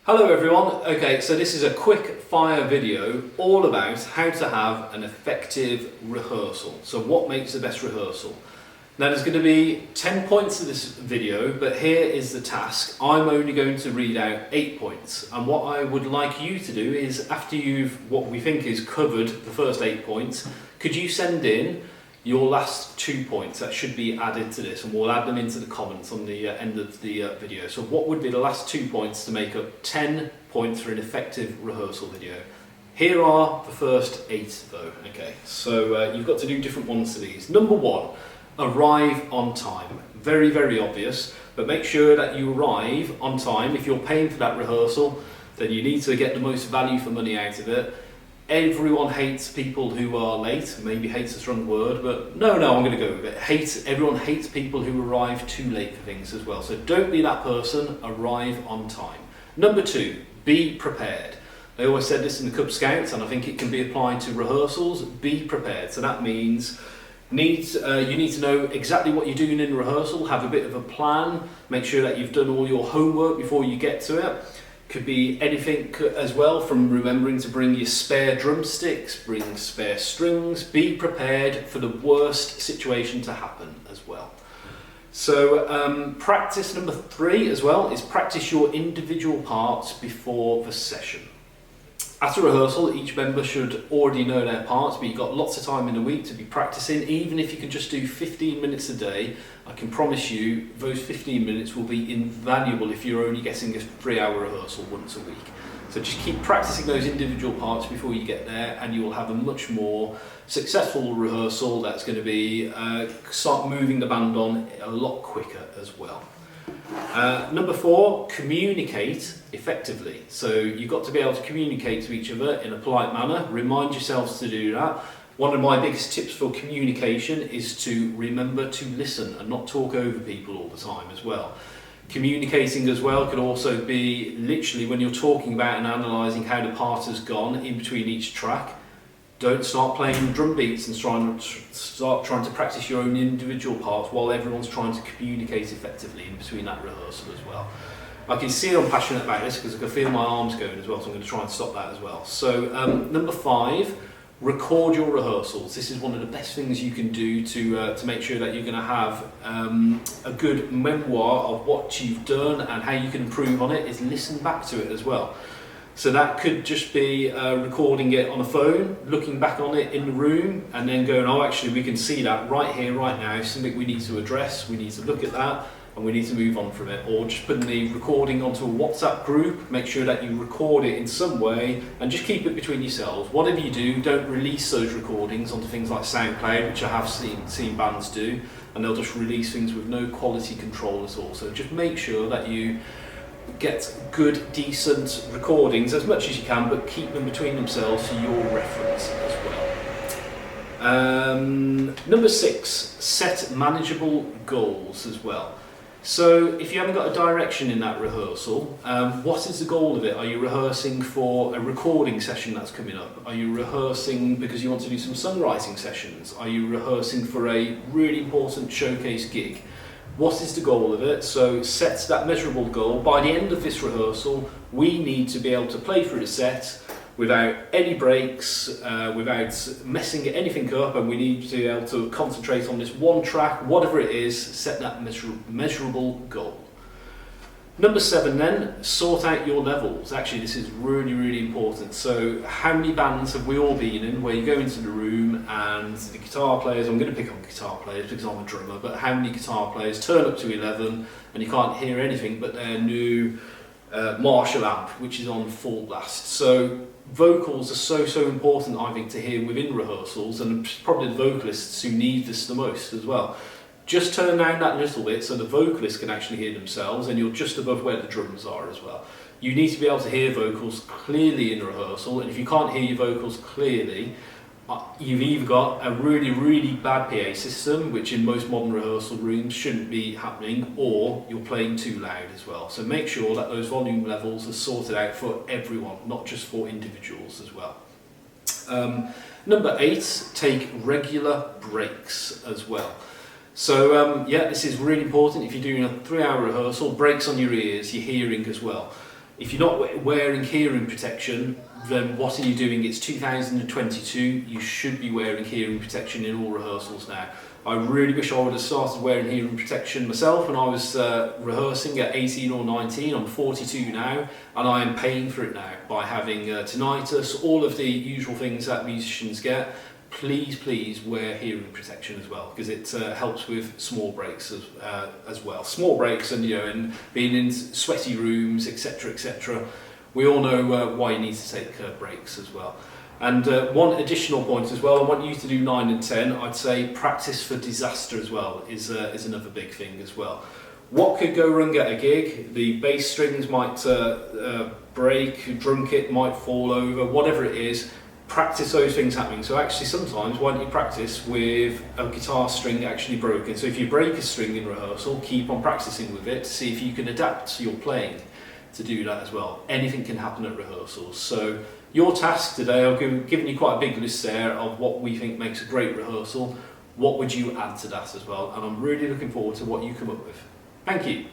Hello everyone. Okay, so this is a quick fire video all about how to have an effective rehearsal. So what makes the best rehearsal? Now there's going to be 10 points to this video, but here is the task. I'm only going to read out 8 points, and what I would like you to do is, after you've what we think is covered the first 8 points, could you send in your last 2 points that should be added to this, and we'll add them into the comments on the end of the video. So what would be the last 2 points to make up 10 points for an effective rehearsal video? Here are the first 8 though. Okay, so you've got to do different ones to these. Number 1, arrive on time. Very, very obvious, but make sure that you arrive on time. If you're paying for that rehearsal, then you need to get the most value for money out of it. Everyone hates people who are late. Maybe hate's a strong word, but no, I'm going to go with it. Everyone hates people who arrive too late for things as well. So don't be that person, arrive on time. Number 2, be prepared. They always said this in the Cub Scouts, and I think it can be applied to rehearsals. Be prepared. So that means you need to know exactly what you're doing in rehearsal, have a bit of a plan, make sure that you've done all your homework before you get to it. Could be anything as well, from remembering to bring your spare drumsticks, bring spare strings, be prepared for the worst situation to happen as well. So practice number 3 as well is practice your individual parts before the session. At a rehearsal, each member should already know their parts, but you've got lots of time in the week to be practicing. Even if you can just do 15 minutes a day, I can promise you those 15 minutes will be invaluable if you're only getting a 3-hour rehearsal once a week. So just keep practicing those individual parts before you get there, and you will have a much more successful rehearsal that's going to be start moving the band on a lot quicker as well. Number 4, communicate effectively. So you've got to be able to communicate to each other in a polite manner. Remind yourselves to do that. One of my biggest tips for communication is to remember to listen and not talk over people all the time as well. Communicating as well could also be literally when you're talking about and analysing how the part has gone in between each track. Don't start playing drum beats and start trying to practice your own individual parts while everyone's trying to communicate effectively in between that rehearsal as well. I can see I'm passionate about this because I can feel my arms going as well, so I'm going to try and stop that as well. So number 5, record your rehearsals. This is one of the best things you can do to make sure that you're going to have a good memoir of what you've done and how you can improve on it, is listen back to it as well. So that could just be recording it on a phone, looking back on it in the room, and then going, oh, actually we can see that right here, right now, something we need to address, we need to look at that, and we need to move on from it. Or just putting the recording onto a WhatsApp group, make sure that you record it in some way, and just keep it between yourselves. Whatever you do, don't release those recordings onto things like SoundCloud, which I have seen bands do, and they'll just release things with no quality control at all. So just make sure that you get good, decent recordings as much as you can, but keep them between themselves for your reference as well. Number 6, set manageable goals as well. So if you haven't got a direction in that rehearsal, what is the goal of it? Are you rehearsing for a recording session that's coming up? Are you rehearsing because you want to do some songwriting sessions? Are you rehearsing for a really important showcase gig? What is the goal of it? So set that measurable goal. By the end of this rehearsal, we need to be able to play through the set without any breaks, without messing anything up, and we need to be able to concentrate on this one track, whatever it is. Set that measurable goal. Number 7 then, sort out your levels. Actually, this is really, really important. So how many bands have we all been in where you go into the room and the guitar players, I'm going to pick on guitar players because I'm a drummer, but how many guitar players turn up to 11 and you can't hear anything but their new Marshall amp, which is on full blast. So vocals are so important, I think, to hear within rehearsals, and probably the vocalists who need this the most as well. Just turn down that little bit so the vocalists can actually hear themselves, and you're just above where the drums are as well. You need to be able to hear vocals clearly in rehearsal, and if you can't hear your vocals clearly, you've either got a really, really bad PA system, which in most modern rehearsal rooms shouldn't be happening, or you're playing too loud as well. So make sure that those volume levels are sorted out for everyone, not just for individuals as well. Number 8, take regular breaks as well. So yeah, this is really important. If you're doing a 3-hour rehearsal, breaks on your ears, your hearing as well. If you're not wearing hearing protection, then what are you doing? It's 2022, you should be wearing hearing protection in all rehearsals now. I really wish I would have started wearing hearing protection myself when I was rehearsing at 18 or 19. I'm 42 now, and I am paying for it now by having tinnitus, all of the usual things that musicians get. Please wear hearing protection as well, because it helps with small breaks as well. Small breaks and, you know, and being in sweaty rooms, etc. We all know why you need to take breaks as well. And one additional point as well, I want you to do 9 and 10. I'd say practice for disaster as well is another big thing as well. What could go wrong at a gig? The bass strings might break, drum kit might fall over, whatever it is. Practice those things happening. So actually sometimes why don't you practice with a guitar string actually broken? So if you break a string in rehearsal, keep on practicing with it to see if you can adapt your playing to do that as well. Anything can happen at rehearsals. So your task today, I've given you quite a big list there of what we think makes a great rehearsal. What would you add to that as well? And I'm really looking forward to what you come up with. Thank you.